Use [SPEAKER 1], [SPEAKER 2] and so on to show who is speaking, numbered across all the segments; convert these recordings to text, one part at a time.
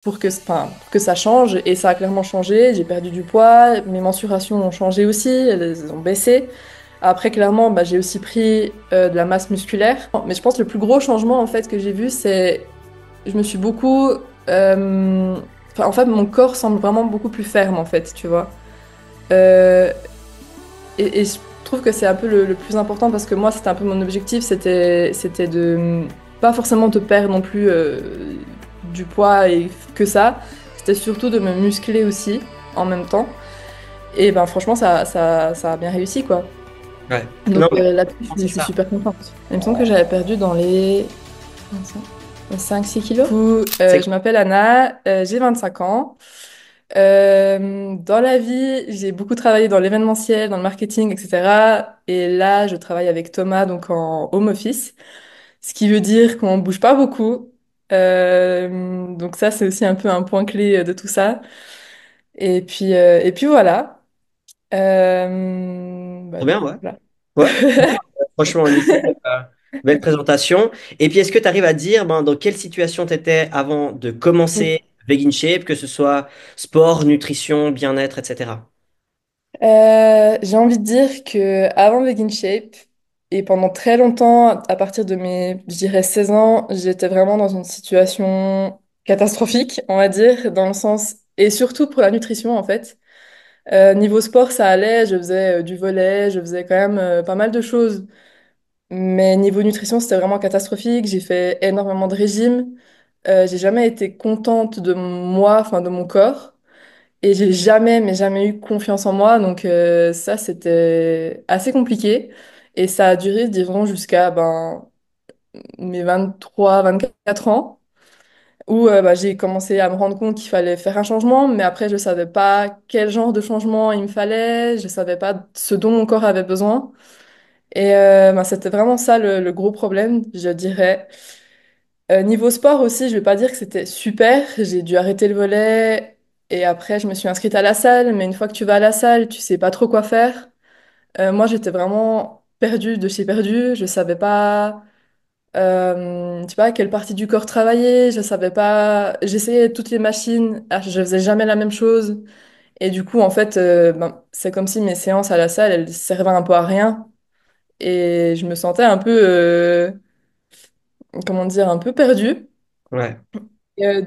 [SPEAKER 1] pour que ça change. Et ça a clairement changé. J'ai perdu du poids, mes mensurations ont changé aussi, elles ont baissé. Après, clairement, bah, j'ai aussi pris de la masse musculaire. Mais je pense que le plus gros changement en fait que j'ai vu, c'est je me suis beaucoup. En fait, mon corps semble vraiment beaucoup plus ferme en fait, tu vois. Euh, et je trouve que c'est un peu le plus important parce que moi, c'était un peu mon objectif, c'était de pas forcément te perdre non plus du poids et que ça. C'était surtout de me muscler aussi en même temps. Et ben franchement, ça a bien réussi quoi.
[SPEAKER 2] Ouais.
[SPEAKER 1] Donc
[SPEAKER 2] Non, mais
[SPEAKER 1] là-dessus, je
[SPEAKER 2] c'est
[SPEAKER 1] suis
[SPEAKER 2] ça.
[SPEAKER 1] super contente. Il me semble que j'avais perdu dans les 5-6 kilos. Du coup,
[SPEAKER 2] C'est
[SPEAKER 1] je m'appelle Anna, j'ai 25 ans. Dans la vie, j'ai beaucoup travaillé dans l'événementiel, dans le marketing, etc. Et là, je travaille avec Thomas, donc en home office, ce qui veut dire qu'on bouge pas beaucoup. Donc ça, c'est aussi un peu un point clé de tout ça. Et puis voilà.
[SPEAKER 2] trop
[SPEAKER 1] Du
[SPEAKER 2] bien,
[SPEAKER 1] coup,
[SPEAKER 2] ouais.
[SPEAKER 1] voilà.
[SPEAKER 2] Ouais. Franchement, nickel. Belle présentation. Et puis, est-ce que tu arrives à dire ben, dans quelle situation tu étais avant de commencer Vegan Shape, que ce soit sport, nutrition, bien-être, etc.
[SPEAKER 1] J'ai envie de dire que avant Vegan Shape, et pendant très longtemps, à partir de mes, je dirais 16 ans, j'étais vraiment dans une situation catastrophique, on va dire, dans le sens, et surtout pour la nutrition en fait. Niveau sport, ça allait, je faisais du volley, je faisais quand même pas mal de choses. Mais niveau nutrition, c'était vraiment catastrophique. J'ai fait énormément de régimes. J'ai jamais été contente de moi, enfin de mon corps. Et j'ai jamais, mais jamais eu confiance en moi. Donc ça, c'était assez compliqué. Et ça a duré, disons, jusqu'à mes 23-24 ans, où bah, j'ai commencé à me rendre compte qu'il fallait faire un changement. Mais après, je savais pas quel genre de changement il me fallait. Je savais pas ce dont mon corps avait besoin. Et bah, c'était vraiment ça le gros problème, je dirais. Niveau sport aussi, je vais pas dire que c'était super. J'ai dû arrêter le volley et après je me suis inscrite à la salle. Mais une fois que tu vas à la salle, tu sais pas trop quoi faire. Moi, j'étais vraiment perdue de chez perdue. Je savais pas, tu sais pas, quelle partie du corps travailler. Je savais pas. J'essayais toutes les machines. Je faisais jamais la même chose. Et du coup, en fait, c'est comme si mes séances à la salle, elles servaient un peu à rien. Et je me sentais un peu, comment dire, un peu perdue.
[SPEAKER 2] Ouais.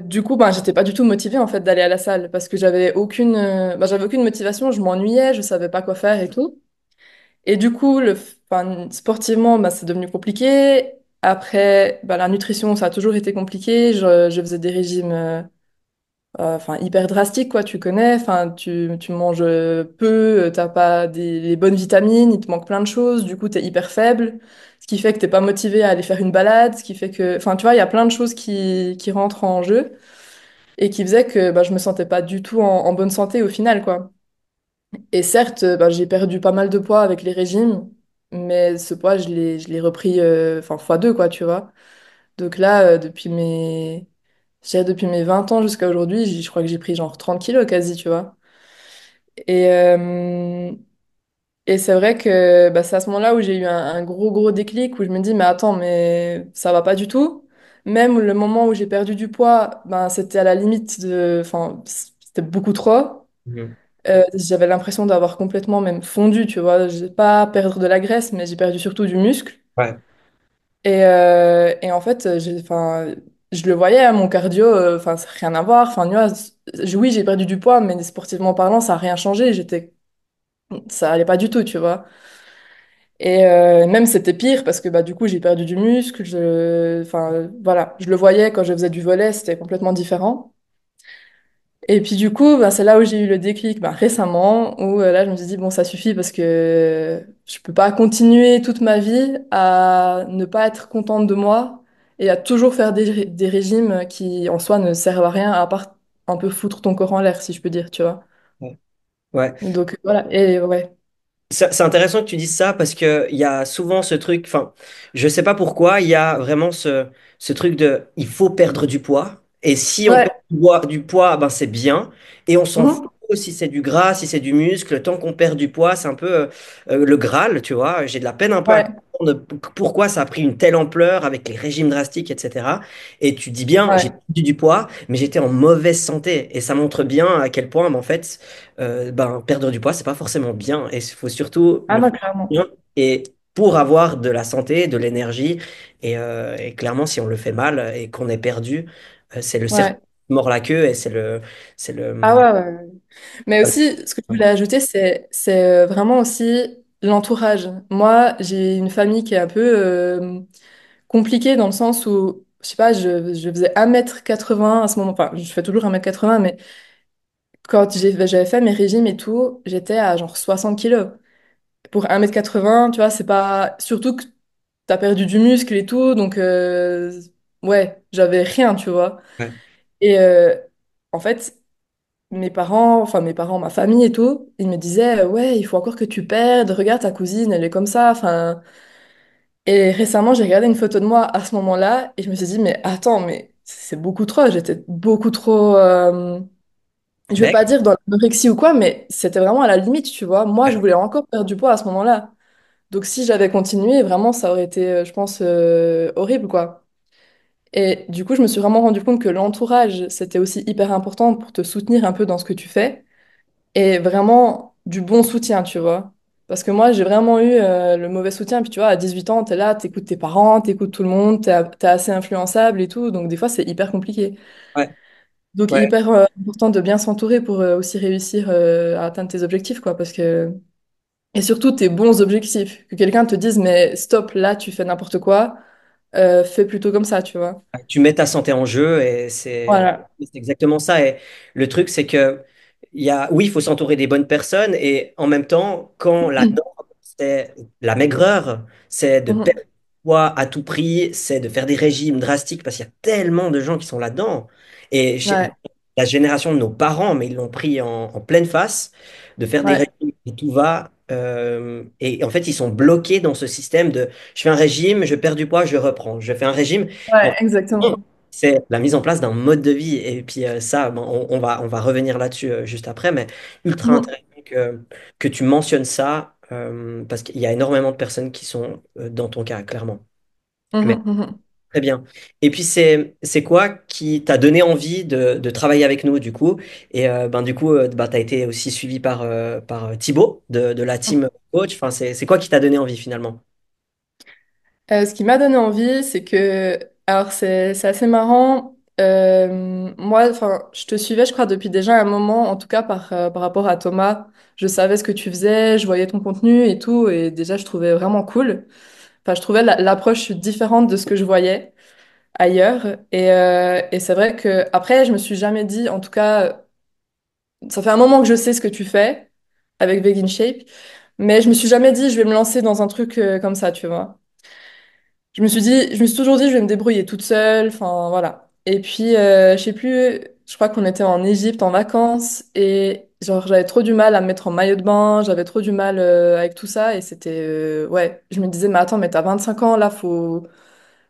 [SPEAKER 1] Du coup, ben, j'étais pas du tout motivée en fait d'aller à la salle parce que j'avais aucune motivation, je m'ennuyais, je savais pas quoi faire et tout. Et du coup, enfin, sportivement, ben, c'est devenu compliqué. Après, ben, la nutrition, ça a toujours été compliqué. Je faisais des régimes enfin, hyper drastiques, quoi, tu connais. Enfin, tu manges peu, t'as pas les bonnes vitamines, il te manque plein de choses. Du coup, t'es hyper faible, ce qui fait que t'es pas motivé à aller faire une balade, ce qui fait que, enfin, tu vois, il y a plein de choses qui rentrent en jeu et qui faisait que bah, je me sentais pas du tout en bonne santé au final, quoi. Et certes, bah, j'ai perdu pas mal de poids avec les régimes, mais ce poids, je l'ai repris enfin, fois deux, quoi, tu vois. Donc là, depuis mes 20 ans jusqu'à aujourd'hui, je crois que j'ai pris genre 30 kilos quasi, tu vois. Et, euh, et c'est vrai que bah, c'est à ce moment-là où j'ai eu un gros déclic où je me dis, mais attends, mais ça va pas du tout. Même le moment où j'ai perdu du poids, ben, c'était à la limite de... Enfin, c'était beaucoup trop.
[SPEAKER 2] Mhm.
[SPEAKER 1] J'avais l'impression d'avoir complètement même fondu, tu vois. J'ai pas perdre de la graisse, mais j'ai perdu surtout du muscle.
[SPEAKER 2] Ouais.
[SPEAKER 1] Et en fait, enfin, je le voyais, hein, mon cardio, enfin, ça n'a rien à voir. Enfin, tu vois, oui, j'ai perdu du poids, mais sportivement parlant, ça n'a rien changé. Ça allait pas du tout, tu vois. Et même c'était pire parce que bah, du coup, j'ai perdu du muscle. Enfin, voilà, je le voyais quand je faisais du volley, c'était complètement différent. Et puis du coup, bah, c'est là où j'ai eu le déclic bah, récemment, où là je me suis dit, bon, ça suffit parce que je peux pas continuer toute ma vie à ne pas être contente de moi et à toujours faire des régimes qui en soi ne servent à rien à part un peu foutre ton corps en l'air, si je peux dire, tu vois.
[SPEAKER 2] Ouais. Ouais.
[SPEAKER 1] Donc voilà, et ouais.
[SPEAKER 2] C'est intéressant que tu dises ça parce qu'il y a souvent ce truc, enfin, je sais pas pourquoi, il y a vraiment ce truc de il faut perdre du poids. Et si on perd
[SPEAKER 1] Ouais.
[SPEAKER 2] du poids, ben c'est bien. Et on s'en fout
[SPEAKER 1] Mhm.
[SPEAKER 2] si c'est du gras, si c'est du muscle, tant qu'on perd du poids, c'est un peu le Graal, tu vois. J'ai de la peine un peu à
[SPEAKER 1] Ouais,
[SPEAKER 2] comprendre pourquoi ça a pris une telle ampleur avec les régimes drastiques, etc. Et tu dis bien, j'ai
[SPEAKER 1] ouais.
[SPEAKER 2] perdu du poids, mais j'étais en mauvaise santé. Et ça montre bien à quel point, mais en fait, ben, perdre du poids, c'est pas forcément bien. Et il faut surtout
[SPEAKER 1] Ah
[SPEAKER 2] le
[SPEAKER 1] non,
[SPEAKER 2] faire
[SPEAKER 1] clairement.
[SPEAKER 2] bien. Et pour avoir de la santé, de l'énergie, et clairement, si on le fait mal et qu'on est perdu, c'est le cercle
[SPEAKER 1] Ouais.
[SPEAKER 2] qui mord la queue et c'est
[SPEAKER 1] Ah
[SPEAKER 2] le,
[SPEAKER 1] ouais, ouais, ouais. Mais aussi, ce que je voulais ajouter, c'est vraiment aussi l'entourage. Moi, j'ai une famille qui est un peu compliquée dans le sens où, je sais pas, je faisais 1,80 m à ce moment. Enfin, je fais toujours 1,80 m, mais quand j'avais fait mes régimes et tout, j'étais à genre 60 kilos. Pour 1,80 m, tu vois, c'est pas. Surtout que t'as perdu du muscle et tout, donc ouais, j'avais rien, tu vois.
[SPEAKER 2] Ouais,
[SPEAKER 1] Et en fait, mes parents, ma famille et tout, ils me disaient, ouais, il faut encore que tu perdes, regarde ta cousine, elle est comme ça. Enfin, et récemment, j'ai regardé une photo de moi à ce moment-là et je me suis dit, mais attends, mais c'est beaucoup trop, j'étais beaucoup trop, je vais
[SPEAKER 2] mec,
[SPEAKER 1] pas dire dans l'anorexie ou quoi, mais c'était vraiment à la limite, tu vois. Moi, je
[SPEAKER 2] ouais,
[SPEAKER 1] voulais encore perdre du poids à ce moment-là. Donc si j'avais continué, vraiment, ça aurait été, je pense, horrible, quoi. Et du coup, je me suis vraiment rendu compte que l'entourage, c'était aussi hyper important pour te soutenir un peu dans ce que tu fais. Et vraiment du bon soutien, tu vois. Parce que moi, j'ai vraiment eu le mauvais soutien. Puis tu vois, à 18 ans, t'es là, t'écoutes tes parents, t'écoutes tout le monde, t'es assez influençable et tout. Donc des fois, c'est hyper compliqué.
[SPEAKER 2] ouais,
[SPEAKER 1] Donc
[SPEAKER 2] ouais.
[SPEAKER 1] hyper important de bien s'entourer pour aussi réussir à atteindre tes objectifs, quoi. Parce que... Et surtout tes bons objectifs. Que quelqu'un te dise, mais stop, là, tu fais n'importe quoi. Fais plutôt comme ça, tu vois.
[SPEAKER 2] Tu mets ta santé en jeu et
[SPEAKER 1] Voilà.
[SPEAKER 2] c'est exactement ça. Et le truc, c'est que oui, il faut s'entourer des bonnes personnes et en même temps, quand la norme, c'est la maigreur, c'est de perdre
[SPEAKER 1] Mhm.
[SPEAKER 2] du poids à tout prix, c'est de faire des régimes drastiques parce qu'il y a tellement de gens qui sont là-dedans. Et
[SPEAKER 1] Ouais,
[SPEAKER 2] la génération de nos parents, mais ils l'ont pris en pleine face, de faire des
[SPEAKER 1] ouais,
[SPEAKER 2] régimes et tout va. Et en fait, ils sont bloqués dans ce système de je fais un régime, je perds du poids, je reprends. Je fais un régime.
[SPEAKER 1] ouais, exactement.
[SPEAKER 2] C'est la mise en place d'un mode de vie. Et puis ça, bon, on va revenir là-dessus juste après, mais ultra
[SPEAKER 1] Mhm.
[SPEAKER 2] intéressant que tu mentionnes ça, parce qu'il y a énormément de personnes qui sont dans ton cas, clairement. Mais
[SPEAKER 1] Mhm, mhm.
[SPEAKER 2] très bien. Et puis c'est quoi qui t'a donné envie de travailler avec nous, du coup? Et ben, du coup, ben, tu as été aussi suivi par Thibaut de la team coach. Enfin, c'est quoi qui t'a donné envie finalement?
[SPEAKER 1] Ce qui m'a donné envie, c'est que, alors c'est assez marrant. Moi, enfin, je te suivais, je crois, depuis déjà un moment, en tout cas par rapport à Thomas. Je savais ce que tu faisais, je voyais ton contenu et tout, et déjà, je trouvais vraiment cool. Enfin, je trouvais l'approche différente de ce que je voyais ailleurs. Et c'est vrai que après, je me suis jamais dit, en tout cas, ça fait un moment que je sais ce que tu fais avec Vegan Shape, mais je me suis jamais dit, je vais me lancer dans un truc comme ça, tu vois. Je me suis toujours dit, je vais me débrouiller toute seule, enfin voilà. Et puis, je sais plus, je crois qu'on était en Égypte en vacances et genre j'avais trop du mal à me mettre en maillot de bain, j'avais trop du mal avec tout ça et c'était, ouais, je me disais, mais attends, mais t'as 25 ans, là,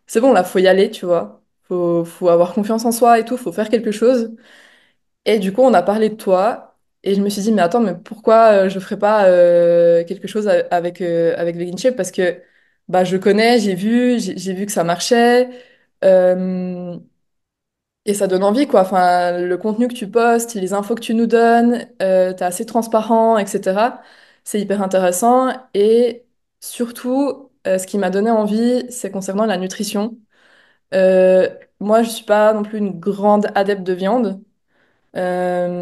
[SPEAKER 1] c'est bon, là, faut y aller, tu vois. Faut avoir confiance en soi et tout, faut faire quelque chose. Et du coup, on a parlé de toi et je me suis dit, mais attends, mais pourquoi je ferais pas quelque chose avec Vegan Shape? Parce que bah, je connais, j'ai vu que ça marchait euh, et ça donne envie, quoi. Enfin, le contenu que tu postes, les infos que tu nous donnes, t'es assez transparent, etc. C'est hyper intéressant et surtout, ce qui m'a donné envie, c'est concernant la nutrition. Euh, Moi, je suis pas non plus une grande adepte de viande.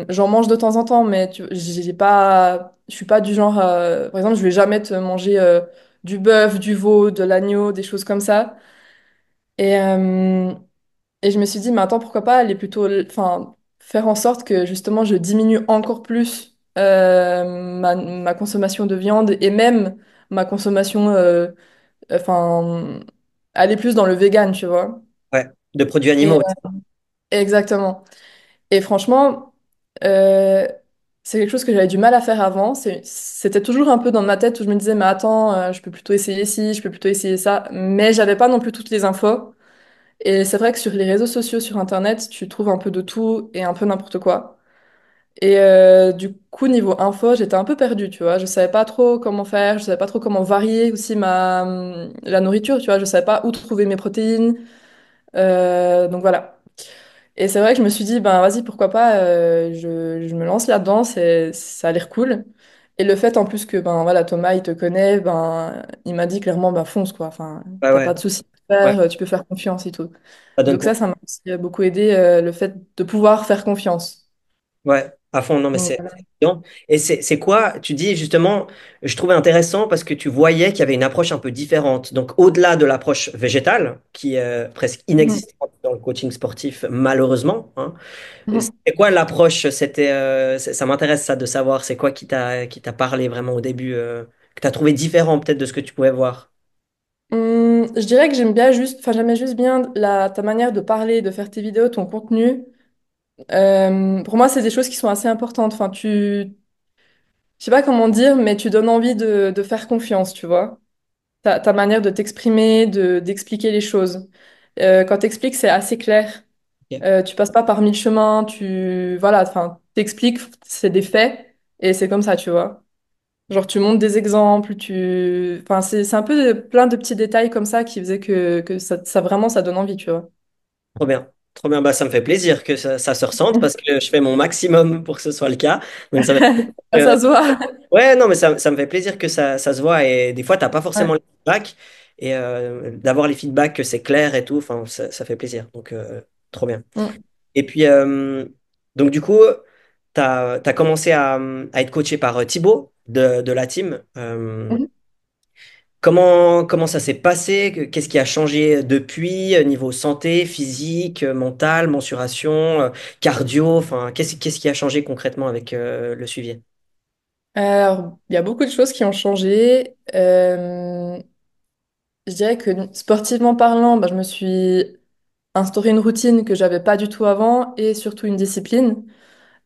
[SPEAKER 1] J'en mange de temps en temps, mais je suis pas du genre, par exemple, je vais jamais te manger du bœuf, du veau, de l'agneau, des choses comme ça. Et, euh, et je me suis dit, mais attends, pourquoi pas aller plutôt, enfin, faire en sorte que justement je diminue encore plus ma consommation de viande et même ma consommation, enfin, aller plus dans le vegan, tu vois.
[SPEAKER 2] Ouais, de produits
[SPEAKER 1] Et,
[SPEAKER 2] animaux.
[SPEAKER 1] exactement. Et franchement, euh, c'est quelque chose que j'avais du mal à faire avant. C'était toujours un peu dans ma tête où je me disais, mais attends, je peux plutôt essayer ci, je peux plutôt essayer ça. Mais j'avais pas non plus toutes les infos. Et c'est vrai que sur les réseaux sociaux, sur Internet, tu trouves un peu de tout et un peu n'importe quoi. Et du coup, niveau info, j'étais un peu perdue, tu vois. Je savais pas trop comment faire, je savais pas trop comment varier aussi la nourriture, tu vois. Je savais pas où trouver mes protéines. Donc voilà. Et c'est vrai que je me suis dit, ben vas-y, pourquoi pas, je me lance là-dedans, ça a l'air cool. Et le fait en plus que ben voilà, Thomas, il te connaît, ben il m'a dit clairement, ben fonce quoi. Enfin,
[SPEAKER 2] Ouais,
[SPEAKER 1] t'as
[SPEAKER 2] ouais,
[SPEAKER 1] pas de souci à
[SPEAKER 2] ouais.
[SPEAKER 1] faire, tu peux faire confiance et tout.
[SPEAKER 2] Ça donne
[SPEAKER 1] Donc
[SPEAKER 2] pour.
[SPEAKER 1] ça m'a aussi beaucoup aidé, le fait de pouvoir faire confiance.
[SPEAKER 2] Ouais, à fond, non, mais
[SPEAKER 1] Donc
[SPEAKER 2] c'est
[SPEAKER 1] voilà.
[SPEAKER 2] évident. Et c'est quoi, tu dis justement, je trouvais intéressant parce que tu voyais qu'il y avait une approche un peu différente. Donc, au-delà de l'approche végétale, qui est presque
[SPEAKER 1] Mhm.
[SPEAKER 2] inexistante dans le coaching sportif, malheureusement, hein,
[SPEAKER 1] Mhm.
[SPEAKER 2] c'était quoi l'approche? Ça m'intéresse ça de savoir, c'est quoi qui t'a parlé vraiment au début, que tu as trouvé différent peut-être de ce que tu pouvais voir.
[SPEAKER 1] Je dirais que j'aime bien juste, enfin j'aimais juste bien ta manière de parler, de faire tes vidéos, ton contenu. Pour moi, c'est des choses qui sont assez importantes. Enfin, je sais pas comment dire, mais tu donnes envie de faire confiance, tu vois. Ta manière de t'exprimer, d'expliquer les choses. Quand t'expliques, c'est assez clair.
[SPEAKER 2] Ok.
[SPEAKER 1] Tu passes pas par mille chemins, voilà, enfin, t'expliques, c'est des faits, et c'est comme ça, tu vois. Genre, tu montres des exemples, enfin, c'est un peu plein de petits détails comme ça qui faisaient que ça vraiment, ça donne envie, tu vois.
[SPEAKER 2] Trop bien. Trop bien. Bah, ça me fait plaisir que ça se ressente parce que je fais mon maximum pour que ce soit le cas. Donc, ça fait
[SPEAKER 1] Ah, ça se voit.
[SPEAKER 2] Ouais, non, mais ça me fait plaisir que ça se voit et des fois, t'as pas forcément
[SPEAKER 1] Ouais.
[SPEAKER 2] les feedbacks et d'avoir les feedbacks que c'est clair et tout, enfin, ça fait plaisir. Donc, trop bien.
[SPEAKER 1] Mm.
[SPEAKER 2] Et puis, donc du coup, t'as commencé à être coaché par Thibaut de la team. Comment ça s'est passé? Qu'est-ce qui a changé depuis, niveau santé, physique, mental, mensuration, cardio, enfin, qu'est-ce qui a changé concrètement avec le suivi?
[SPEAKER 1] Alors, il y a beaucoup de choses qui ont changé. Je dirais que sportivement parlant, bah, je me suis instauré une routine que j'avais pas du tout avant et surtout une discipline.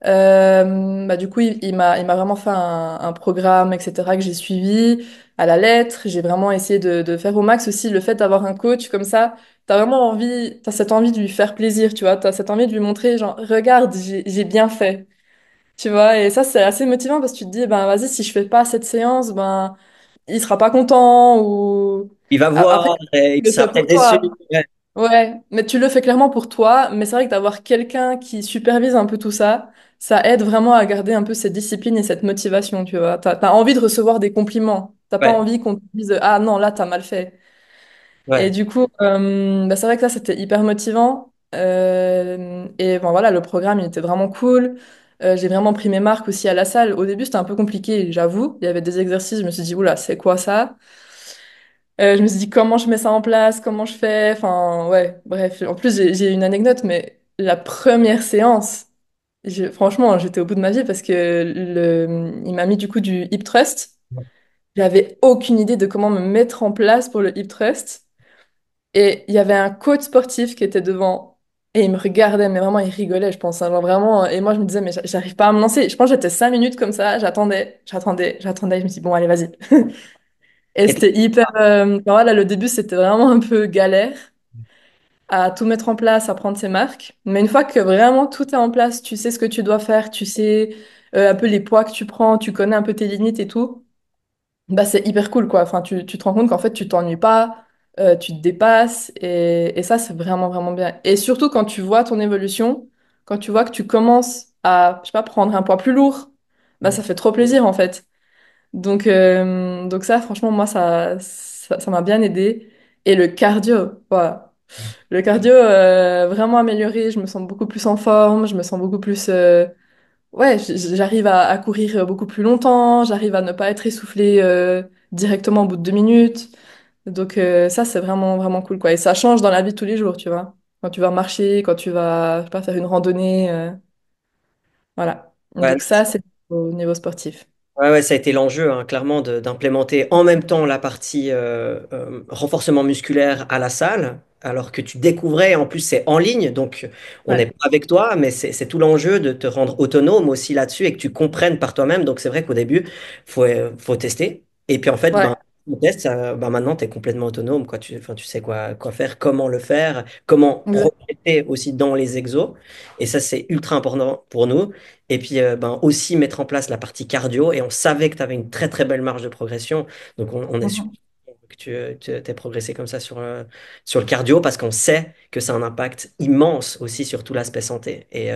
[SPEAKER 1] Bah, du coup, il m'a vraiment fait un programme, etc., que j'ai suivi à la lettre. J'ai vraiment essayé de faire au max aussi le fait d'avoir un coach comme ça. T'as vraiment envie, t'as cette envie de lui faire plaisir, tu vois. T'as cette envie de lui montrer, genre, regarde, j'ai bien fait. Tu vois, et ça, c'est assez motivant parce que tu te dis, ben, vas-y, si je fais pas cette séance, ben, il sera pas content ou
[SPEAKER 2] Il va
[SPEAKER 1] Après,
[SPEAKER 2] voir et
[SPEAKER 1] tu
[SPEAKER 2] il
[SPEAKER 1] le
[SPEAKER 2] sera
[SPEAKER 1] fais
[SPEAKER 2] peut-être
[SPEAKER 1] pour
[SPEAKER 2] déçu.
[SPEAKER 1] toi.
[SPEAKER 2] Ouais,
[SPEAKER 1] Ouais, mais tu le fais clairement pour toi. Mais c'est vrai que d'avoir quelqu'un qui supervise un peu tout ça, ça aide vraiment à garder un peu cette discipline et cette motivation, tu vois. T'as envie de recevoir des compliments. T'as pas
[SPEAKER 2] ouais,
[SPEAKER 1] envie qu'on te dise, ah non, là, t'as mal fait. Et
[SPEAKER 2] ouais.
[SPEAKER 1] du coup, bah, c'est vrai que ça, c'était hyper motivant. Et bon, voilà, le programme, il était vraiment cool. J'ai vraiment pris mes marques aussi à la salle. Au début, c'était un peu compliqué, j'avoue. Il y avait des exercices, je me suis dit, oula, c'est quoi ça? Je me suis dit comment je mets ça en place, comment je fais, enfin ouais, bref. En plus, j'ai une anecdote, mais la première séance, franchement, j'étais au bout de ma vie parce que il m'a mis du coup du hip thrust. J'avais aucune idée de comment me mettre en place pour le hip thrust. Et il y avait un coach sportif qui était devant et il me regardait, mais vraiment il rigolait, je pense, hein, genre vraiment. Et moi, je me disais, mais j'arrive pas à me lancer. Je pense que j'étais 5 minutes comme ça, j'attendais. Je me suis dit, bon, allez, vas-y. Et
[SPEAKER 2] Et puis,
[SPEAKER 1] c'était hyper. Enfin, voilà, le début, c'était vraiment un peu galère à tout mettre en place, à prendre ses marques. Mais une fois que vraiment tout est en place, tu sais ce que tu dois faire, tu sais un peu les poids que tu prends, tu connais un peu tes limites et tout, bah c'est hyper cool, quoi. Enfin, tu te rends compte qu'en fait, tu t'ennuies pas, tu te dépasses. Et ça, c'est vraiment, vraiment bien. Et surtout, quand tu vois ton évolution, quand tu vois que tu commences à, je sais pas, prendre un poids plus lourd, bah ça fait trop plaisir, en fait. Donc ça, franchement, moi, ça m'a bien aidé. Et le cardio, voilà. Le cardio, vraiment amélioré. Je me sens beaucoup plus en forme. Je me sens beaucoup plus... Ouais, j'arrive à courir beaucoup plus longtemps. J'arrive à ne pas être essoufflée directement au bout de 2 minutes. Donc ça, c'est vraiment, vraiment cool, quoi. Et ça change dans la vie de tous les jours, tu vois. Quand tu vas marcher, quand tu vas, je sais pas, faire une randonnée. Voilà.
[SPEAKER 2] ouais,
[SPEAKER 1] Donc ça, c'est au niveau sportif.
[SPEAKER 2] ouais, ouais, ça a été l'enjeu, hein, clairement, d'implémenter en même temps la partie renforcement musculaire à la salle, alors que tu découvrais, en plus c'est en ligne, donc on n'est
[SPEAKER 1] Ouais.
[SPEAKER 2] pas avec toi, mais c'est tout l'enjeu de te rendre autonome aussi là-dessus et que tu comprennes par toi-même. Donc c'est vrai qu'au début, faut tester. Et puis en fait,
[SPEAKER 1] Ouais.
[SPEAKER 2] ben, Le test, bah maintenant, tu es complètement autonome, quoi. Enfin, tu sais quoi faire, comment le faire, comment
[SPEAKER 1] Exact.
[SPEAKER 2] progresser aussi dans les exos. Et ça, c'est ultra important pour nous. Et puis, ben, aussi mettre en place la partie cardio. Et on savait que tu avais une très, très belle marge de progression. Donc, on est sûr
[SPEAKER 1] Mhm.
[SPEAKER 2] que tu aies progressé comme ça sur le cardio parce qu'on sait que ça a un impact immense aussi sur tout l'aspect santé. Et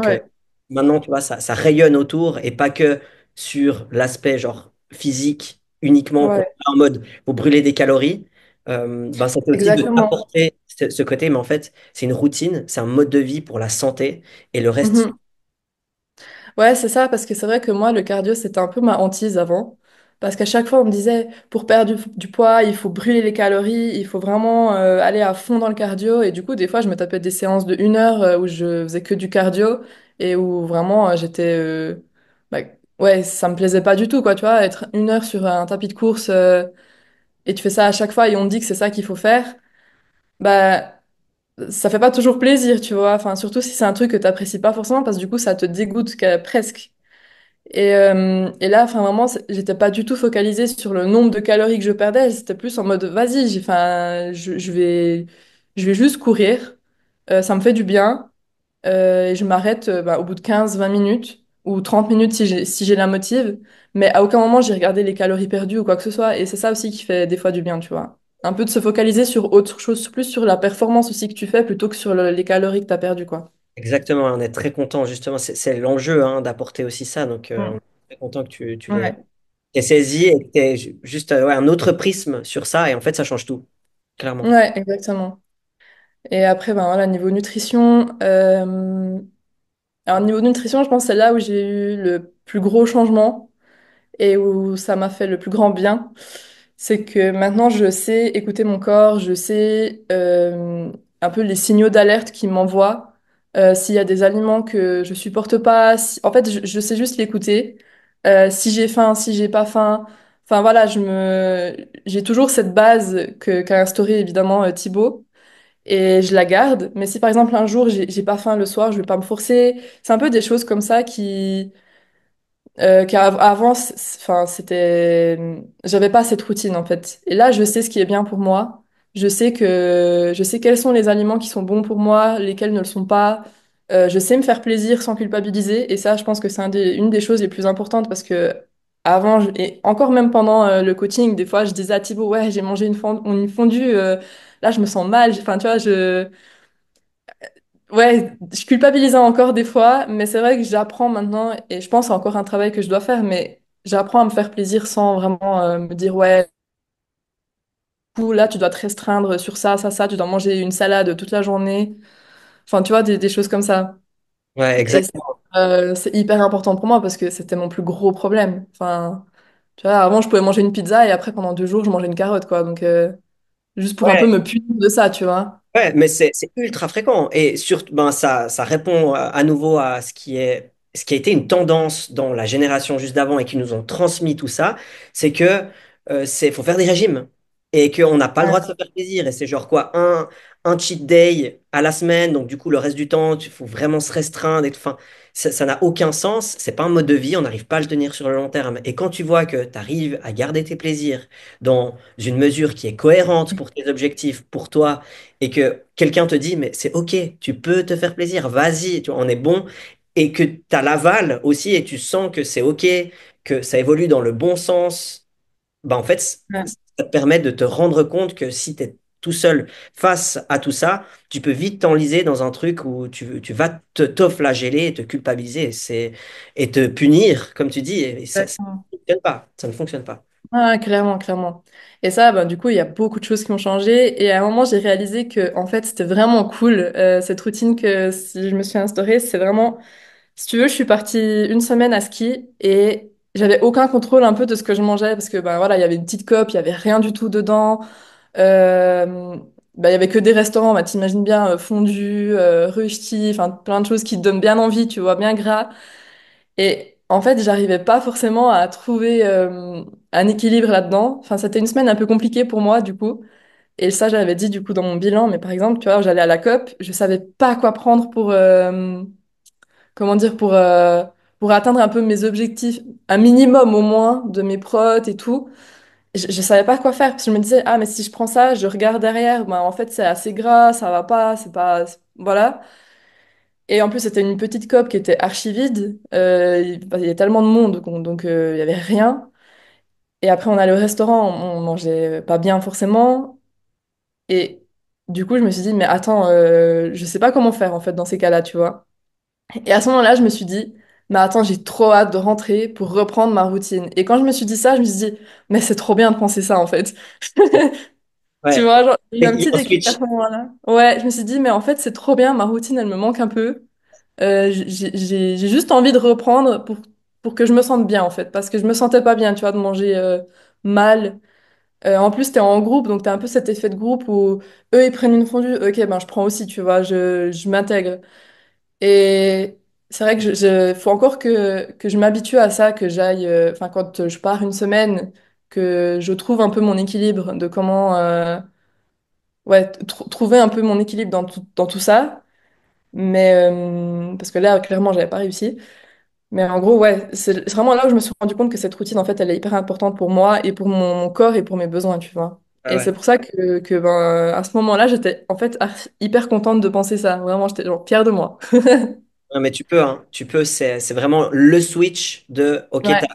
[SPEAKER 2] que
[SPEAKER 1] Ouais,
[SPEAKER 2] maintenant, tu vois, ça rayonne autour et pas que sur l'aspect genre physique uniquement qu'on
[SPEAKER 1] ouais,
[SPEAKER 2] est en mode vous brûler des calories. Ben, ça fait aussi de
[SPEAKER 1] exactement.
[SPEAKER 2] apporter ce côté, mais en fait, c'est une routine, c'est un mode de vie pour la santé et le reste.
[SPEAKER 1] Mhm. Ouais, c'est ça, parce que c'est vrai que moi, le cardio, c'était un peu ma hantise avant. Parce qu'à chaque fois, on me disait, pour perdre du poids, il faut brûler les calories, il faut vraiment aller à fond dans le cardio. Et du coup, des fois, je me tapais des séances de 1 heure où je faisais que du cardio et où vraiment j'étais. Bah, ouais, ça me plaisait pas du tout, quoi, tu vois, être 1 heure sur un tapis de course et tu fais ça à chaque fois et on te dit que c'est ça qu'il faut faire. Bah, ça fait pas toujours plaisir, tu vois. Enfin, surtout si c'est un truc que t'apprécies pas forcément, parce que du coup, ça te dégoûte presque. Et là, enfin, vraiment, j'étais pas du tout focalisée sur le nombre de calories que je perdais. C'était plus en mode, vas-y, enfin, je vais juste courir. Ça me fait du bien. Et je m'arrête bah, au bout de 15 20 minutes ou 30 minutes si j'ai la motive. Mais à aucun moment, j'ai regardé les calories perdues ou quoi que ce soit. Et c'est ça aussi qui fait des fois du bien, tu vois. Un peu de se focaliser sur autre chose, plus sur la performance aussi que tu fais plutôt que sur les calories que tu as perdues, quoi.
[SPEAKER 2] Exactement, on est très content, justement, c'est l'enjeu hein, d'apporter aussi ça. Donc, on
[SPEAKER 1] Mm.
[SPEAKER 2] est très content que tu l'aies
[SPEAKER 1] Ouais.
[SPEAKER 2] t'aies saisi et que tu aies juste ouais, un autre prisme sur ça. Et en fait, ça change tout, clairement.
[SPEAKER 1] Ouais, exactement. Et après, ben voilà, niveau nutrition, alors niveau nutrition, je pense que c'est là où j'ai eu le plus gros changement et où ça m'a fait le plus grand bien. C'est que maintenant, je sais écouter mon corps, je sais un peu les signaux d'alerte qu'il m'envoie, s'il y a des aliments que je supporte pas. En fait, je sais juste l'écouter. Si j'ai faim, si j'ai pas faim. Enfin voilà, j'ai toujours cette base qu'a instauré évidemment Thibaut et je la garde. Mais si par exemple un jour j'ai pas faim le soir, je vais pas me forcer. C'est un peu des choses comme ça qu'avant, enfin, j'avais pas cette routine en fait. Et là, je sais ce qui est bien pour moi. Je sais quels sont les aliments qui sont bons pour moi, lesquels ne le sont pas. Je sais me faire plaisir sans culpabiliser. Et ça, je pense que c'est une des choses les plus importantes parce que avant, et encore même pendant le coaching, des fois, je disais à Thibaut, ouais, j'ai mangé une fondue, là, je me sens mal. Enfin, tu vois, ouais, je culpabilise encore des fois, mais c'est vrai que j'apprends maintenant, et je pense que c'est encore un travail que je dois faire, mais j'apprends à me faire plaisir sans vraiment me dire, ouais, du coup, là, tu dois te restreindre sur ça, ça, ça, tu dois manger une salade toute la journée. Enfin, tu vois, des choses comme ça.
[SPEAKER 2] Ouais,
[SPEAKER 1] Et
[SPEAKER 2] exactement.
[SPEAKER 1] c'est hyper important pour moi parce que c'était mon plus gros problème. Enfin, tu vois, avant, je pouvais manger une pizza et après, pendant 2 jours, je mangeais une carotte, quoi. Donc, juste pour un peu
[SPEAKER 2] Ouais,
[SPEAKER 1] me punir de ça, tu vois.
[SPEAKER 2] ouais, mais c'est ultra fréquent et surtout, ben, ça répond à nouveau à ce qui a été une tendance dans la génération juste d'avant et qui nous ont transmis tout ça, c'est que faut faire des régimes et qu'on n'a pas le
[SPEAKER 1] Ouais,
[SPEAKER 2] droit de se faire plaisir et c'est genre quoi, un cheat day à la semaine, donc du coup le reste du temps, il faut vraiment se restreindre et tout. Enfin, ça n'a aucun sens, c'est pas un mode de vie, on n'arrive pas à le tenir sur le long terme. Et quand tu vois que tu arrives à garder tes plaisirs dans une mesure qui est cohérente pour tes objectifs, pour toi, et que quelqu'un te dit, mais c'est OK, tu peux te faire plaisir, vas-y, tu vois, on est bon, et que tu as l'aval aussi, et tu sens que c'est OK, que ça évolue dans le bon sens, bah en fait,
[SPEAKER 1] ouais,
[SPEAKER 2] ça te permet de te rendre compte que si tu es tout seul face à tout ça, tu peux vite t'enliser dans un truc où tu vas t'auto-flageller et te culpabiliser et te punir, comme tu dis, et ça
[SPEAKER 1] exactement.
[SPEAKER 2] ne fonctionne pas. Ça ne fonctionne pas.
[SPEAKER 1] Ah, clairement, clairement. Et ça, ben, du coup, il y a beaucoup de choses qui ont changé. Et à un moment, j'ai réalisé que, en fait, c'était vraiment cool. Cette routine que je me suis instaurée, c'est vraiment, si tu veux, je suis partie 1 semaine à ski et j'avais aucun contrôle un peu de ce que je mangeais parce que, ben voilà, il y avait une petite cope, il y avait rien du tout dedans. Ben, il y avait que des restaurants, bah, t'imagines bien, fondue, rösti, enfin, plein de choses qui te donnent bien envie, tu vois, bien gras. Et en fait, j'arrivais pas forcément à trouver un équilibre là-dedans. Enfin, c'était une semaine un peu compliquée pour moi, du coup. Et ça, j'avais dit, du coup, dans mon bilan. Mais par exemple, tu vois, j'allais à la COP, je savais pas quoi prendre comment dire, pour atteindre un peu mes objectifs, un minimum au moins de mes protes et tout. je savais pas quoi faire parce que je me disais, ah, mais si je prends ça, je regarde derrière, ben, en fait, c'est assez gras, ça va pas, c'est pas. Voilà. Et en plus, c'était une petite COP qui était archi vide. Il y a tellement de monde, il y avait rien. Et après, on allait au restaurant, on mangeait pas bien forcément. Et du coup, je me suis dit, mais attends, je sais pas comment faire en fait dans ces cas-là, tu vois. Et à ce moment-là, je me suis dit, mais attends, j'ai trop hâte de rentrer pour reprendre ma routine. Et quand je me suis dit ça, je me suis dit, mais c'est trop bien de penser ça en fait. Tu
[SPEAKER 2] Ouais,
[SPEAKER 1] vois, genre, j'ai eu un
[SPEAKER 2] il y
[SPEAKER 1] petit
[SPEAKER 2] a un
[SPEAKER 1] déclic à
[SPEAKER 2] switch.
[SPEAKER 1] ce moment-là. Ouais, je me suis dit, mais en fait, c'est trop bien, ma routine, elle me manque un peu. J'ai juste envie de reprendre pour que je me sente bien en fait, parce que je me sentais pas bien, tu vois, de manger mal. En plus, t'es en groupe, donc t'as un peu cet effet de groupe où eux, ils prennent une fondue, ok, ben je prends aussi, tu vois, je m'intègre. Et c'est vrai que faut encore que je m'habitue à ça, que j'aille, enfin, quand je pars une semaine, que je trouve un peu mon équilibre de comment, ouais, trouver un peu mon équilibre dans tout ça. Mais, parce que là, clairement, j'avais pas réussi. Mais en gros, ouais, c'est vraiment là où je me suis rendu compte que cette routine, en fait, elle est hyper importante pour moi et pour mon corps et pour mes besoins, tu vois.
[SPEAKER 2] Ah
[SPEAKER 1] Et c'est
[SPEAKER 2] ouais.
[SPEAKER 1] pour ça que ben, à ce moment-là, j'étais en fait hyper contente de penser ça. Vraiment, j'étais genre fière de moi.
[SPEAKER 2] Non, mais tu peux, hein. Tu peux, c'est vraiment le switch de, OK,
[SPEAKER 1] Ouais,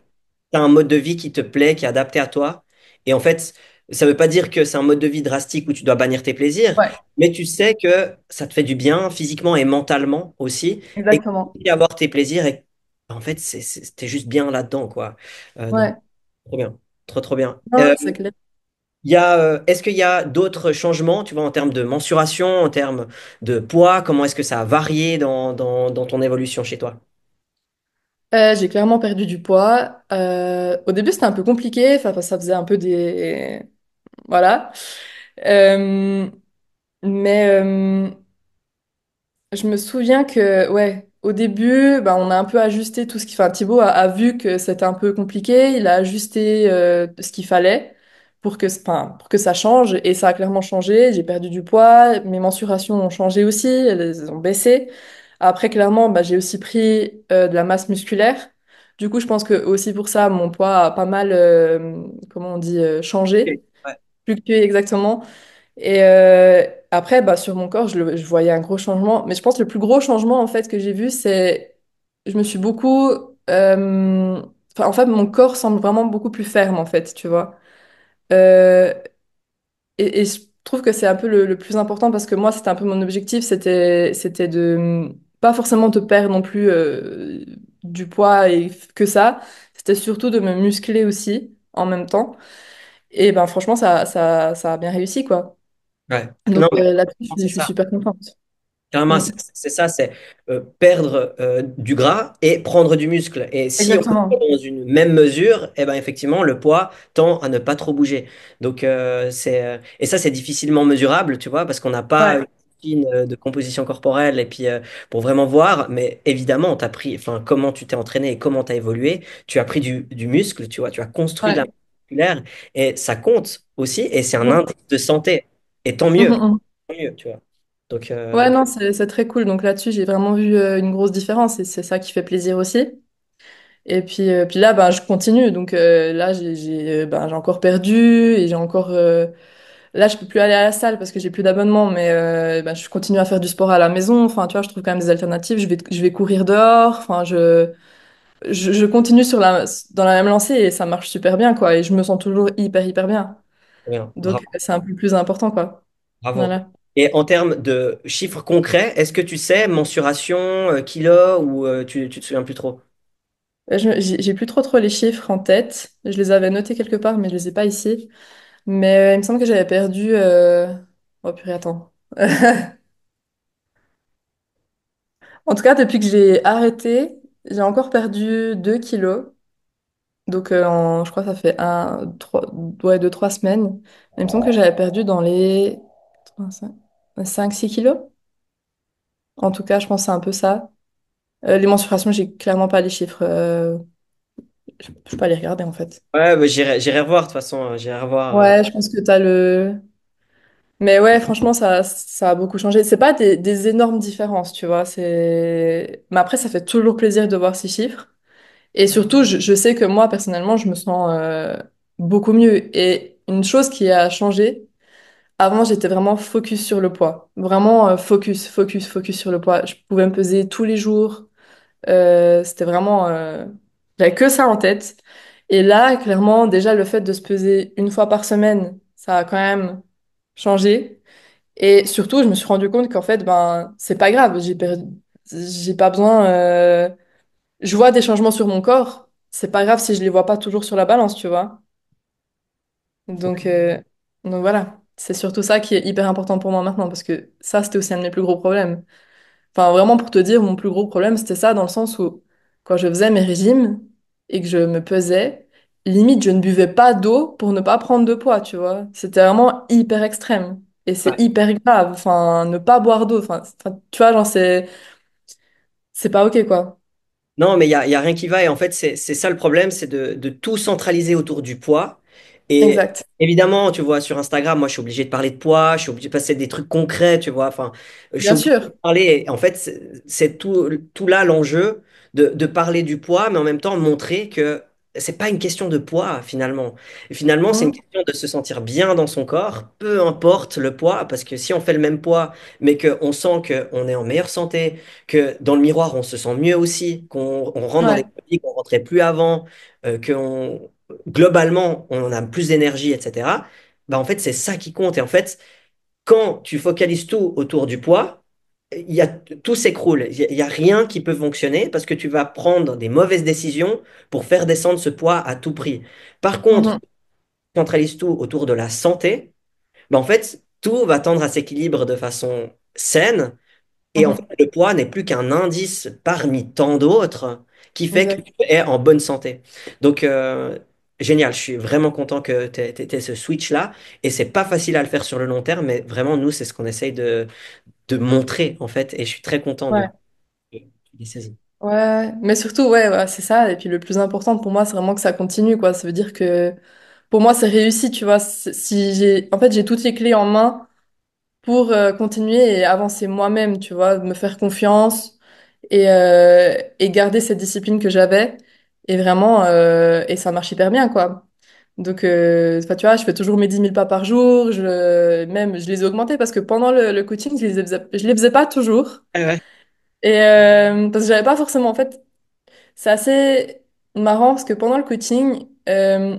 [SPEAKER 2] t'as un mode de vie qui te plaît, qui est adapté à toi. Et en fait, ça ne veut pas dire que c'est un mode de vie drastique où tu dois bannir tes plaisirs,
[SPEAKER 1] ouais,
[SPEAKER 2] mais tu sais que ça te fait du bien physiquement et mentalement aussi. Et que
[SPEAKER 1] exactement.
[SPEAKER 2] tu peux avoir tes plaisirs et en fait, t'es juste bien là-dedans, quoi. Donc,
[SPEAKER 1] Ouais,
[SPEAKER 2] trop bien. Trop, trop bien.
[SPEAKER 1] non, c'est clair.
[SPEAKER 2] Est-ce qu'il y a d'autres changements, tu vois, en termes de mensuration, en termes de poids? Comment est-ce que ça a varié dans ton évolution chez toi?
[SPEAKER 1] J'ai clairement perdu du poids. Au début, c'était un peu compliqué. Enfin, ça faisait un peu des... Voilà. Euh, mais... Je me souviens que, ouais, au début, bah, on a un peu ajusté tout ce qui... Enfin, Thibaut a vu que c'était un peu compliqué. Il a ajusté ce qu'il fallait enfin, pour que ça change. Et ça a clairement changé. J'ai perdu du poids. Mes mensurations ont changé aussi. Elles ont baissé. Après, clairement, bah, j'ai aussi pris de la masse musculaire. Du coup, je pense que aussi pour ça, mon poids a pas mal, comment on dit,
[SPEAKER 2] Ok.
[SPEAKER 1] changé.
[SPEAKER 2] Ouais.
[SPEAKER 1] Fluctué exactement. Et après, bah, sur mon corps, je voyais un gros changement. Mais je pense que le plus gros changement en fait que j'ai vu, c'est je me suis beaucoup. Enfin, en fait, mon corps semble vraiment beaucoup plus ferme en fait, tu vois. Euh, et je trouve que c'est un peu le plus important parce que moi, c'était un peu mon objectif, c'était de pas forcément te perdre non plus du poids et que ça. C'était surtout de me muscler aussi en même temps. Et ben franchement, ça a bien réussi quoi.
[SPEAKER 2] Ouais.
[SPEAKER 1] Donc
[SPEAKER 2] Non, mais
[SPEAKER 1] là-dessus, je
[SPEAKER 2] c'est
[SPEAKER 1] suis
[SPEAKER 2] ça.
[SPEAKER 1] super contente.
[SPEAKER 2] Carrément,
[SPEAKER 1] Mm.
[SPEAKER 2] c'est ça, c'est perdre du gras et prendre du muscle. Et si on est
[SPEAKER 1] Exactement.
[SPEAKER 2] dans une même mesure, eh ben effectivement, le poids tend à ne pas trop bouger. Donc, et ça, c'est difficilement mesurable, tu vois, parce qu'on n'a pas
[SPEAKER 1] Ouais,
[SPEAKER 2] une routine de composition corporelle et puis pour vraiment voir. Mais évidemment, t'as pris, enfin, comment tu t'es entraîné et comment tu as évolué, tu as pris du muscle, tu vois, tu as construit de la
[SPEAKER 1] ouais.
[SPEAKER 2] masse musculaire et ça compte aussi et c'est un
[SPEAKER 1] Mm.
[SPEAKER 2] indice de santé. Et
[SPEAKER 1] Mhm, mhm.
[SPEAKER 2] tant mieux, tu vois. Donc,
[SPEAKER 1] Ouais, non, c'est très cool. Donc là-dessus, j'ai vraiment vu une grosse différence et c'est ça qui fait plaisir aussi. Et puis là, ben, je continue. Donc là, ben, j'ai encore perdu et j'ai encore. Là, je peux plus aller à la salle parce que j'ai plus d'abonnement, mais ben, je continue à faire du sport à la maison. Enfin, tu vois, je trouve quand même des alternatives. Je vais courir dehors. Enfin, je continue dans la même lancée et ça marche super bien, quoi. Et je me sens toujours hyper bien.
[SPEAKER 2] bien,
[SPEAKER 1] Donc
[SPEAKER 2] bravo.
[SPEAKER 1] c'est un peu plus important, quoi.
[SPEAKER 2] Bravo.
[SPEAKER 1] Voilà.
[SPEAKER 2] Et en termes de chiffres concrets, est-ce que tu sais, mensuration, kilo, ou tu te souviens plus trop?
[SPEAKER 1] J'ai plus trop les chiffres en tête. Je les avais notés quelque part, mais je les ai pas ici. Mais il me semble que j'avais perdu. Oh purée, attends. En tout cas, depuis que j'ai arrêté, j'ai encore perdu 2 kilos. Donc, je crois que ça fait ouais, 2, 3 semaines. Il me semble que j'avais perdu dans les 5, 6 kilos. En tout cas, je pense que c'est un peu ça. Les mensurations, j'ai clairement pas les chiffres. Je peux pas les regarder en fait.
[SPEAKER 2] Ouais, bah, j'irai revoir de toute façon, j'irai revoir.
[SPEAKER 1] Ouais, je pense que t'as le. Mais ouais, franchement, ça a beaucoup changé. C'est pas des énormes différences, tu vois. Mais après, ça fait toujours plaisir de voir ces chiffres. Et surtout, je sais que moi, personnellement, je me sens beaucoup mieux. Et une chose qui a changé, avant, j'étais vraiment focus sur le poids. Vraiment focus, focus, focus sur le poids. Je pouvais me peser tous les jours. C'était vraiment... j'avais que ça en tête. Et là, clairement, déjà, le fait de se peser une fois par semaine, ça a quand même changé. Et surtout, je me suis rendu compte qu'en fait, ben, c'est pas grave. J'ai pas besoin... je vois des changements sur mon corps. C'est pas grave si je les vois pas toujours sur la balance, tu vois. Donc, euh, donc voilà. C'est surtout ça qui est hyper important pour moi maintenant, parce que ça, c'était aussi un de mes plus gros problèmes. Enfin, vraiment, pour te dire, mon plus gros problème, c'était ça, dans le sens où, quand je faisais mes régimes et que je me pesais, limite, je ne buvais pas d'eau pour ne pas prendre de poids, tu vois. C'était vraiment hyper extrême. Et c'est
[SPEAKER 2] Ouais.
[SPEAKER 1] hyper grave. Enfin, ne pas boire d'eau. Tu vois, genre, c'est pas OK, quoi.
[SPEAKER 2] Non, mais il y a rien qui va. Et en fait, c'est ça le problème, c'est de tout centraliser autour du poids. Et
[SPEAKER 1] Exact.
[SPEAKER 2] évidemment, tu vois, sur Instagram, moi, je suis obligé de parler de poids, je suis obligé de passer des trucs concrets, tu vois. Enfin, je suis
[SPEAKER 1] Bien
[SPEAKER 2] obligé de
[SPEAKER 1] sûr.
[SPEAKER 2] parler. En fait, c'est tout là l'enjeu de parler du poids, mais en même temps, montrer que c'est pas une question de poids, finalement. Et finalement, c'est une
[SPEAKER 1] Mhm.
[SPEAKER 2] question de se sentir bien dans son corps, peu importe le poids, parce que si on fait le même poids, mais qu'on sent qu'on est en meilleure santé, que dans le miroir, on se sent mieux aussi, qu'on rentre dans des
[SPEAKER 1] Ouais.
[SPEAKER 2] produits qu'on rentrait plus avant, qu'on globalement, on a plus d'énergie, etc. Bah, en fait, c'est ça qui compte. Et en fait, quand tu focalises tout autour du poids, tout s'écroule. Il y a rien qui peut fonctionner parce que tu vas prendre des mauvaises décisions pour faire descendre ce poids à tout prix. Par contre,
[SPEAKER 1] Mhm.
[SPEAKER 2] tu centralises tout autour de la santé, bah, en fait, tout va tendre à s'équilibre de façon saine et en fait,
[SPEAKER 1] Mhm.
[SPEAKER 2] le poids n'est plus qu'un indice parmi tant d'autres qui fait que
[SPEAKER 1] Exact.
[SPEAKER 2] tu es en bonne santé. Donc, génial, je suis vraiment content que tu aies ce switch-là. Et c'est pas facile à le faire sur le long terme, mais vraiment, nous, c'est ce qu'on essaye de montrer, en fait. Et je suis très content
[SPEAKER 1] Ouais.
[SPEAKER 2] de l'aies saisi.
[SPEAKER 1] Ouais. Mais surtout, ouais, c'est ça. Et puis le plus important pour moi, c'est vraiment que ça continue, quoi. Ça veut dire que pour moi, c'est réussi, tu vois. Si en fait, j'ai toutes les clés en main pour continuer et avancer moi-même, tu vois, me faire confiance et garder cette discipline que j'avais. Et vraiment, et ça marche hyper bien, quoi. Donc, enfin, tu vois, je fais toujours mes 10 000 pas par jour. Même, je les ai augmentés parce que pendant le coaching, je les faisais pas toujours.
[SPEAKER 2] Ah ouais.
[SPEAKER 1] Et parce que j'avais pas forcément, en fait, c'est assez marrant parce que pendant le coaching,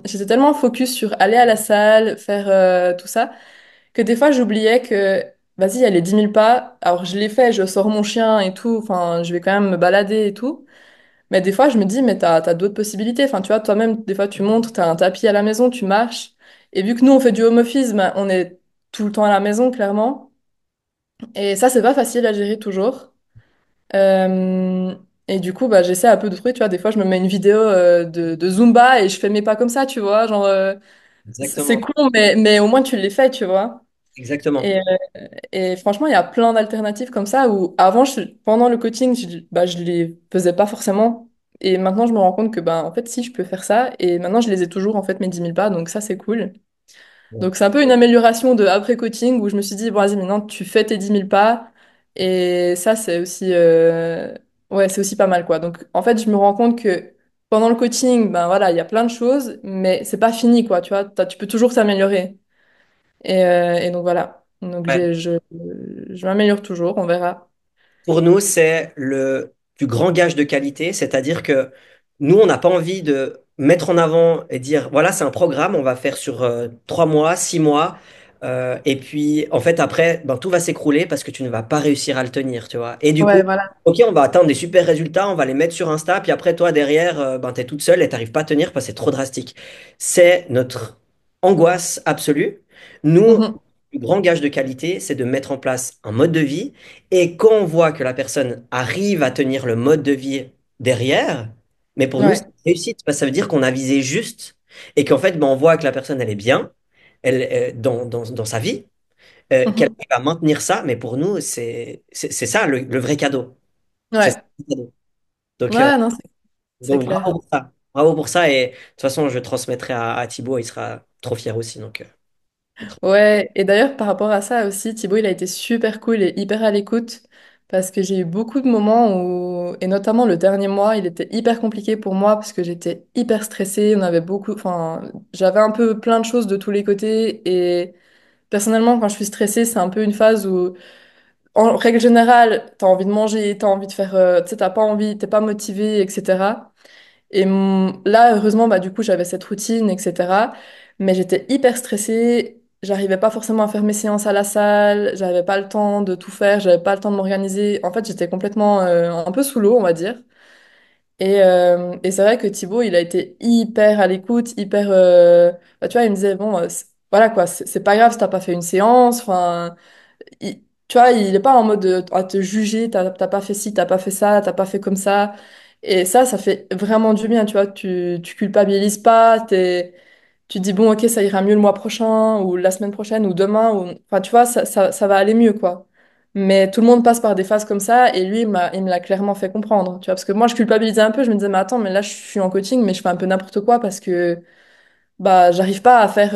[SPEAKER 1] j'étais tellement focus sur aller à la salle, faire tout ça que des fois j'oubliais que, vas-y, il y a les 10 000 pas. Alors je l'ai fait, je sors mon chien et tout, enfin, je vais quand même me balader et tout. Mais des fois, je me dis, mais t'as d'autres possibilités. Enfin, tu vois, toi-même, des fois, tu montres, t'as un tapis à la maison, tu marches. Et vu que nous, on fait du home office, ben, on est tout le temps à la maison, clairement. Et ça, c'est pas facile à gérer toujours. Euh, et du coup, bah, j'essaie un peu de trouver, tu vois, des fois, je me mets une vidéo de Zumba et je fais mes pas comme ça, tu vois. Genre, c'est
[SPEAKER 2] Exactement.
[SPEAKER 1] con, mais au moins, tu les fais, tu vois.
[SPEAKER 2] Exactement.
[SPEAKER 1] Et franchement, il y a plein d'alternatives comme ça où avant, pendant le coaching, bah, je les faisais pas forcément. Et maintenant, je me rends compte que, bah, en fait, si, je peux faire ça. Et maintenant, je les ai toujours, en fait, mes 10 000 pas. Donc ça, c'est cool. Donc c'est un peu une amélioration de après-coaching où je me suis dit, bon, vas-y, maintenant, tu fais tes 10 000 pas. Et ça, c'est aussi, ouais, c'est aussi pas mal, quoi. Donc, en fait, je me rends compte que pendant le coaching, ben voilà, il y a plein de choses, mais c'est pas fini, quoi. Tu vois, tu peux toujours t'améliorer. Et donc voilà. Donc
[SPEAKER 2] Ouais.
[SPEAKER 1] je m'améliore toujours, on verra.
[SPEAKER 2] Pour nous, c'est le plus grand gage de qualité, c'est-à-dire que nous, on n'a pas envie de mettre en avant et dire, voilà, c'est un programme, on va faire sur 3 mois, 6 mois, et puis en fait, après, ben, tout va s'écrouler parce que tu ne vas pas réussir à le tenir, tu vois. Et du coup,
[SPEAKER 1] Ouais, voilà.
[SPEAKER 2] ok, on va atteindre des super résultats, on va les mettre sur Insta, puis après, toi, derrière, ben, tu es toute seule et tu n'arrives pas à tenir parce que c'est trop drastique. C'est notre angoisse absolue. Nous,
[SPEAKER 1] Mhm.
[SPEAKER 2] le grand gage de qualité, c'est de mettre en place un mode de vie et quand on voit que la personne arrive à tenir le mode de vie derrière, mais pour nous, c'est
[SPEAKER 1] Ouais.
[SPEAKER 2] une réussite, parce que ça veut dire qu'on a visé juste et qu'en fait, ben, on voit que la personne, elle est bien dans sa vie, qu'elle
[SPEAKER 1] Mhm.
[SPEAKER 2] arrive à maintenir ça, mais pour nous, c'est ça le vrai cadeau. C'est ça
[SPEAKER 1] Ouais.
[SPEAKER 2] le cadeau. Donc,
[SPEAKER 1] Ouais, non, c'est
[SPEAKER 2] donc
[SPEAKER 1] clair.
[SPEAKER 2] bravo pour ça. Bravo pour ça. Et de toute façon, je transmettrai à Thibaut, il sera trop fier aussi. Donc,
[SPEAKER 1] Ouais. Et d'ailleurs, par rapport à ça aussi, Thibaut, il a été super cool et hyper à l'écoute. Parce que j'ai eu beaucoup de moments où, et notamment le dernier mois, il était hyper compliqué pour moi parce que j'étais hyper stressée. On avait beaucoup, enfin, j'avais un peu plein de choses de tous les côtés. Et personnellement, quand je suis stressée, c'est un peu une phase où, en règle générale, t'as envie de manger, t'as envie de faire, tu sais, t'as pas envie, t'es pas motivé, etc. Et là, heureusement, bah, du coup, j'avais cette routine, etc. Mais j'étais hyper stressée. J'arrivais pas forcément à faire mes séances à la salle. J'avais pas le temps de tout faire. J'avais pas le temps de m'organiser. En fait, j'étais complètement un peu sous l'eau, on va dire. Et c'est vrai que Thibaut, il a été hyper à l'écoute, hyper. Bah, tu vois, il me disait, bon, voilà quoi, c'est pas grave si t'as pas fait une séance. Enfin, tu vois, il est pas en mode à te juger, t'as pas fait ci, t'as pas fait ça, t'as pas fait comme ça. Et ça fait vraiment du bien, tu vois. Tu culpabilises pas, tu te dis, bon, ok, ça ira mieux le mois prochain, ou la semaine prochaine, ou demain, ou... Enfin, tu vois, ça va aller mieux, quoi. Mais tout le monde passe par des phases comme ça, et lui, il me l'a clairement fait comprendre, tu vois. Parce que moi, je culpabilisais un peu, je me disais, mais attends, mais là, je suis en coaching, mais je fais un peu n'importe quoi parce que, bah, j'arrive pas à faire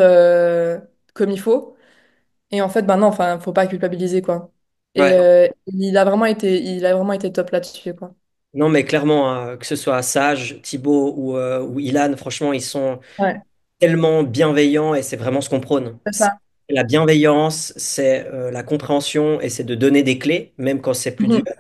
[SPEAKER 1] comme il faut. Et en fait, bah non, enfin, faut pas culpabiliser, quoi. Et
[SPEAKER 2] Ouais.
[SPEAKER 1] il a vraiment été top là-dessus, quoi.
[SPEAKER 2] Non, mais clairement, hein, que ce soit Sage, Thibaut ou Ilan, franchement, ils sont
[SPEAKER 1] Ouais,
[SPEAKER 2] tellement bienveillants et c'est vraiment ce qu'on prône.
[SPEAKER 1] c'est
[SPEAKER 2] C'est
[SPEAKER 1] ça.
[SPEAKER 2] la bienveillance, c'est la compréhension et c'est de donner des clés, même quand c'est plus dur.
[SPEAKER 1] Mhm.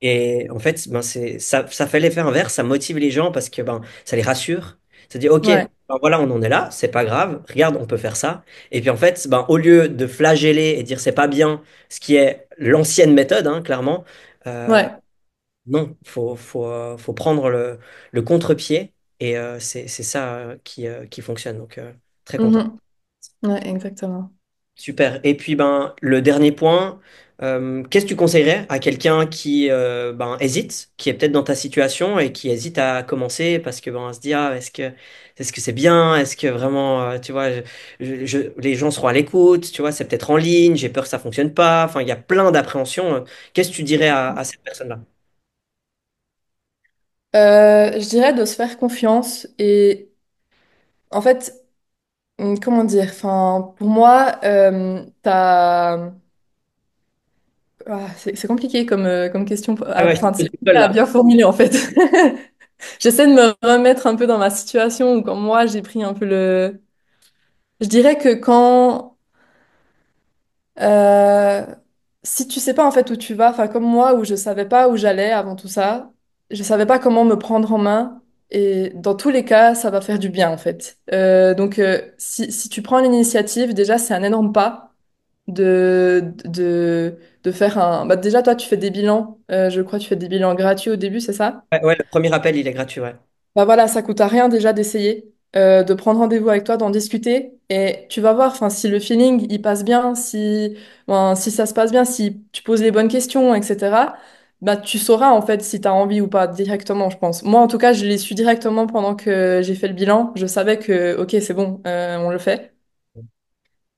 [SPEAKER 2] Et en fait, ben ça fait l'effet inverse, ça motive les gens parce que ben, ça les rassure. Ça dit, OK,
[SPEAKER 1] Ouais.
[SPEAKER 2] ben voilà, on en est là, c'est pas grave, regarde, on peut faire ça. Et puis en fait, ben, au lieu de flageller et dire c'est pas bien, ce qui est l'ancienne méthode, hein, clairement, euh,
[SPEAKER 1] Ouais.
[SPEAKER 2] non, faut prendre le contre-pied et c'est ça qui fonctionne. Donc, très content.
[SPEAKER 1] Mhm. Ouais, exactement.
[SPEAKER 2] Super. Et puis, ben, le dernier point, qu'est-ce que tu conseillerais à quelqu'un qui ben, hésite, qui est peut-être dans ta situation et qui hésite à commencer parce que ben, on se dit, ah, est-ce que c'est bien? Est-ce que vraiment, tu vois, les gens seront à l'écoute, tu vois, c'est peut-être en ligne, j'ai peur que ça fonctionne pas. Enfin, il y a plein d'appréhensions. Qu'est-ce que tu dirais à cette personne-là?
[SPEAKER 1] Je dirais de se faire confiance et en fait, comment dire, enfin, pour moi, c'est compliqué comme question,
[SPEAKER 2] Ah ouais, je
[SPEAKER 1] enfin,
[SPEAKER 2] suis
[SPEAKER 1] c'est
[SPEAKER 2] tout
[SPEAKER 1] compliqué
[SPEAKER 2] seul
[SPEAKER 1] à
[SPEAKER 2] là.
[SPEAKER 1] bien formuler en fait. J'essaie de me remettre un peu dans ma situation où quand moi j'ai pris un peu le... Je dirais que quand... Euh, si tu sais pas en fait où tu vas, enfin comme moi où je savais pas où j'allais avant tout ça, je savais pas comment me prendre en main et dans tous les cas ça va faire du bien en fait. Donc si tu prends l'initiative déjà c'est un énorme pas de faire un... Bah, déjà toi tu fais des bilans, je crois que tu fais des bilans gratuits au début c'est ça?
[SPEAKER 2] Ouais, ouais, le premier appel, il est gratuit, ouais.
[SPEAKER 1] Bah voilà, ça coûte à rien déjà d'essayer, de prendre rendez-vous avec toi, d'en discuter, et tu vas voir, enfin, si le feeling il passe bien, si ça se passe bien, si tu poses les bonnes questions, etc. Bah tu sauras en fait si tu as envie ou pas directement, je pense. Moi en tout cas, je l'ai su directement pendant que j'ai fait le bilan. Je savais que ok, c'est bon, on le fait.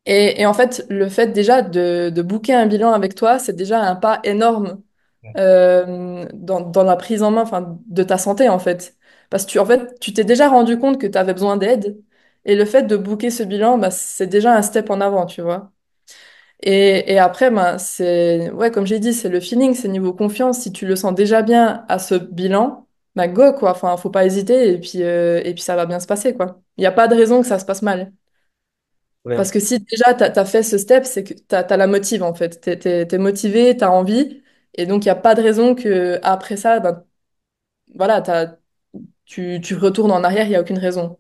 [SPEAKER 1] Et en fait, le fait déjà de booker un bilan avec toi, c'est déjà un pas énorme dans la prise en main enfin, de ta santé, en fait. Parce que en fait, tu t'es déjà rendu compte que tu avais besoin d'aide. Et le fait de booker ce bilan, bah, c'est déjà un step en avant, tu vois. Et après, bah, c'est, ouais, comme j'ai dit, c'est le feeling, c'est niveau confiance. Si tu le sens déjà bien à ce bilan, bah, go, quoi. Enfin, faut pas hésiter et puis ça va bien se passer, quoi. Il n'y a pas de raison que ça se passe mal.
[SPEAKER 2] Trop bien.
[SPEAKER 1] Parce que si déjà t'as fait ce step, c'est que t'as la motive en fait. T'es motivé, t'as envie. Et donc il n'y a pas de raison que après ça, ben, voilà, tu retournes en arrière, il n'y a aucune raison.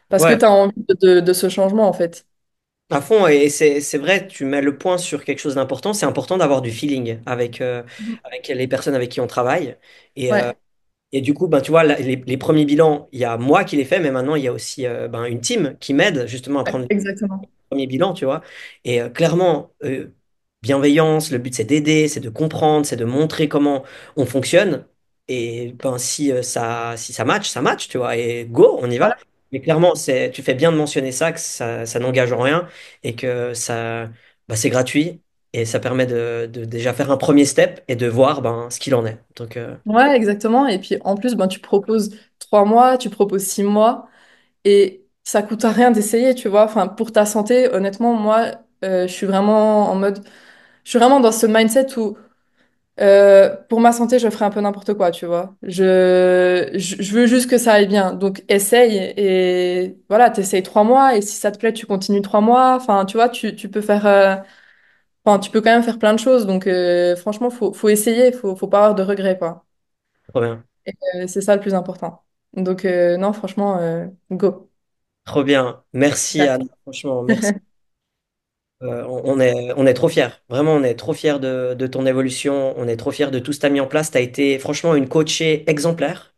[SPEAKER 1] Parce que
[SPEAKER 2] Ouais,
[SPEAKER 1] t'as envie de ce changement en fait.
[SPEAKER 2] à fond, et c'est vrai, tu mets le point sur quelque chose d'important. C'est important d'avoir du feeling
[SPEAKER 1] Mhm.
[SPEAKER 2] avec les personnes avec qui on travaille. Et,
[SPEAKER 1] Ouais,
[SPEAKER 2] et du coup, ben, tu vois, les premiers bilans, il y a moi qui les fais, mais maintenant, il y a aussi ben, une team qui m'aide justement à
[SPEAKER 1] ouais,
[SPEAKER 2] prendre
[SPEAKER 1] exactement.
[SPEAKER 2] premier bilan, tu vois. Et clairement, bienveillance, le but c'est d'aider, c'est de comprendre, c'est de montrer comment on fonctionne. Et ben, si ça match, tu vois. Et go, on y va.
[SPEAKER 1] Voilà.
[SPEAKER 2] Mais clairement, tu fais bien de mentionner ça, que ça n'engage en rien et que bah, c'est gratuit. Et ça permet de déjà faire un premier step et de voir ben, ce qu'il en est. Donc,
[SPEAKER 1] Ouais, exactement. Et puis en plus, ben, tu proposes 3 mois, tu proposes 6 mois. Et ça coûte à rien d'essayer, tu vois. Enfin, pour ta santé, honnêtement, moi, je suis vraiment en mode. Je suis vraiment dans ce mindset où Pour ma santé, je ferai un peu n'importe quoi, tu vois. Je veux juste que ça aille bien. Donc, essaye et voilà, t'essayes 3 mois et si ça te plaît, tu continues 3 mois. Enfin, tu vois, tu peux faire, enfin, tu peux quand même faire plein de choses. Donc, franchement, faut essayer, faut pas avoir de regrets, quoi.
[SPEAKER 2] Trop bien.
[SPEAKER 1] Et, c'est ça le plus important. Donc, non, franchement, go.
[SPEAKER 2] Trop bien. Merci,
[SPEAKER 1] Ouais.
[SPEAKER 2] Anne. Franchement, merci. On est trop fiers. Vraiment, on est trop fiers de ton évolution. On est trop fiers de tout ce que tu as mis en place. Tu as été franchement une coachée exemplaire.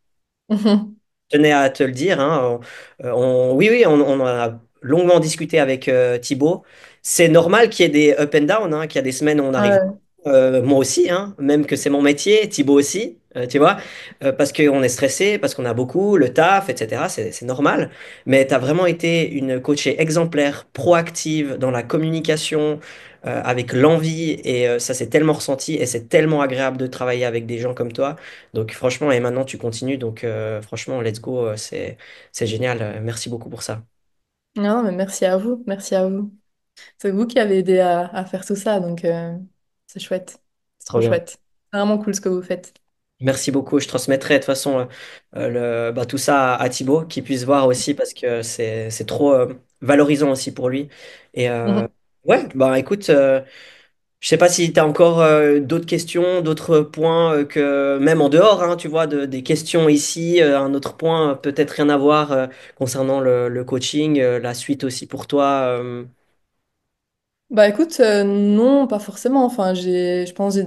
[SPEAKER 1] Mhm.
[SPEAKER 2] Tenais à te le dire, hein. Oui, oui, on en a longuement discuté avec Thibaut. C'est normal qu'il y ait des up and down, hein, qu'il y a des semaines où on arrive.
[SPEAKER 1] Ouais.
[SPEAKER 2] Moi aussi, hein, même que c'est mon métier, Thibaut aussi, tu vois, parce qu'on est stressé, parce qu'on a beaucoup, le taf, etc. C'est normal. Mais tu as vraiment été une coachée exemplaire, proactive dans la communication, avec l'envie, et ça c'est tellement ressenti, et c'est tellement agréable de travailler avec des gens comme toi. Donc franchement, et maintenant tu continues, donc franchement, let's go, c'est génial. Merci beaucoup pour ça.
[SPEAKER 1] Non, mais merci à vous. Merci à vous. C'est vous qui avez aidé à faire tout ça, donc c'est chouette. C'est trop
[SPEAKER 2] Trop bien.
[SPEAKER 1] chouette. C'est vraiment cool ce que vous faites.
[SPEAKER 2] Merci beaucoup. Je transmettrai de toute façon tout ça à Thibaut, qu'il puisse voir aussi parce que c'est trop valorisant aussi pour lui. Et
[SPEAKER 1] Mhm.
[SPEAKER 2] ouais, bah écoute, je sais pas si tu as encore d'autres questions, d'autres points que même en dehors, hein, tu vois, des questions ici, un autre point peut-être rien à voir concernant le coaching, la suite aussi pour toi.
[SPEAKER 1] Bah écoute, non, pas forcément. Enfin, je pense que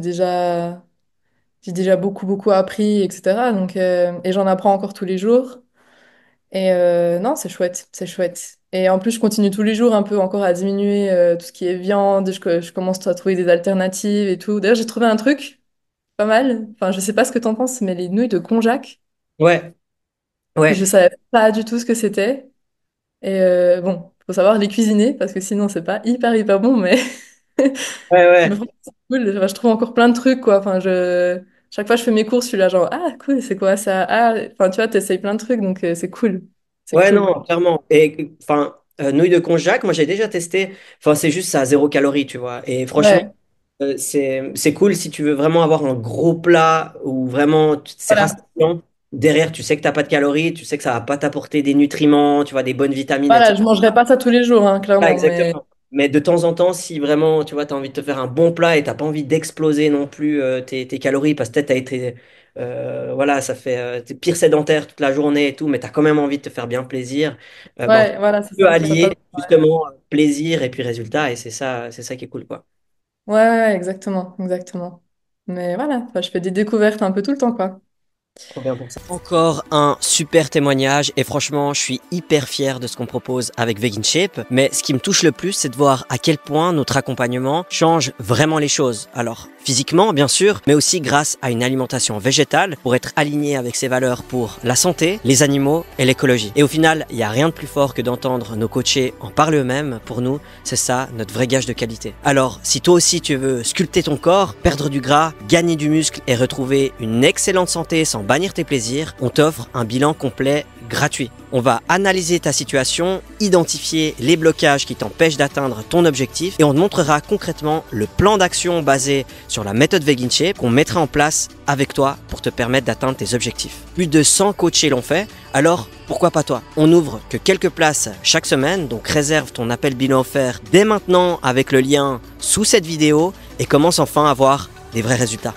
[SPEAKER 1] j'ai déjà beaucoup appris, etc. Donc, et j'en apprends encore tous les jours. Et non, c'est chouette, c'est chouette. Et en plus, je continue tous les jours un peu encore à diminuer tout ce qui est viande. Je commence à trouver des alternatives et tout. D'ailleurs, j'ai trouvé un truc pas mal. Enfin, je sais pas ce que t'en penses, mais les nouilles de konjac.
[SPEAKER 2] Ouais,
[SPEAKER 1] Je
[SPEAKER 2] ouais,
[SPEAKER 1] savais pas du tout ce que c'était. Et bon, faut savoir les cuisiner parce que sinon c'est pas hyper bon, mais
[SPEAKER 2] ouais,
[SPEAKER 1] mais
[SPEAKER 2] ouais.
[SPEAKER 1] franchement, c'est cool. Enfin, je trouve encore plein de trucs quoi. Enfin, chaque fois que je fais mes courses, je suis là genre ah cool, c'est quoi ça? Ah, enfin tu vois, t'essayes plein de trucs donc c'est cool, c'est
[SPEAKER 2] Ouais,
[SPEAKER 1] cool.
[SPEAKER 2] non, clairement. Et enfin, nouilles de konjac, moi j'ai déjà testé. Enfin, c'est juste ça, 0 calorie, tu vois. Et franchement,
[SPEAKER 1] Ouais,
[SPEAKER 2] c'est cool si tu veux vraiment avoir un gros plat où vraiment c'est
[SPEAKER 1] voilà,
[SPEAKER 2] rassasiant. Derrière, tu sais que t'as pas de calories, tu sais que ça va pas t'apporter des nutriments, tu vois, des bonnes vitamines,
[SPEAKER 1] voilà,
[SPEAKER 2] etc.
[SPEAKER 1] je mangerai pas ça tous les jours hein,
[SPEAKER 2] Ah,
[SPEAKER 1] clairement, mais
[SPEAKER 2] exactement. Mais de temps en temps, si vraiment, tu vois, tu as envie de te faire un bon plat et t'as pas envie d'exploser non plus tes calories, parce que peut-être t'as été, voilà, ça fait, t'es pire sédentaire toute la journée et tout, mais tu as quand même envie de te faire bien plaisir, tu
[SPEAKER 1] ouais, voilà, c'est
[SPEAKER 2] peux
[SPEAKER 1] ça, ça passe.
[SPEAKER 2] allier justement plaisir et puis résultat, et c'est ça qui est cool, quoi.
[SPEAKER 1] Ouais, exactement, exactement. Mais voilà, enfin, je fais des découvertes un peu tout le temps quoi.
[SPEAKER 2] Trop bien pour ça. Encore un super témoignage et franchement, je suis hyper fier de ce qu'on propose avec Vegan Shape. Mais ce qui me touche le plus, c'est de voir à quel point notre accompagnement change vraiment les choses. Alors, physiquement, bien sûr, mais aussi grâce à une alimentation végétale pour être aligné avec ses valeurs pour la santé, les animaux et l'écologie. Et au final, il n'y a rien de plus fort que d'entendre nos coachés en parler eux-mêmes. Pour nous, c'est ça notre vrai gage de qualité. Alors, si toi aussi tu veux sculpter ton corps, perdre du gras, gagner du muscle et retrouver une excellente santé sans bannir tes plaisirs, on t'offre un bilan complet gratuit. On va analyser ta situation, identifier les blocages qui t'empêchent d'atteindre ton objectif et on te montrera concrètement le plan d'action basé sur la méthode Vegan Shape qu'on mettra en place avec toi pour te permettre d'atteindre tes objectifs. Plus de 100 coachés l'ont fait, alors pourquoi pas toi? On n'ouvre que quelques places chaque semaine, donc réserve ton appel bilan offert dès maintenant avec le lien sous cette vidéo et commence enfin à voir des vrais résultats.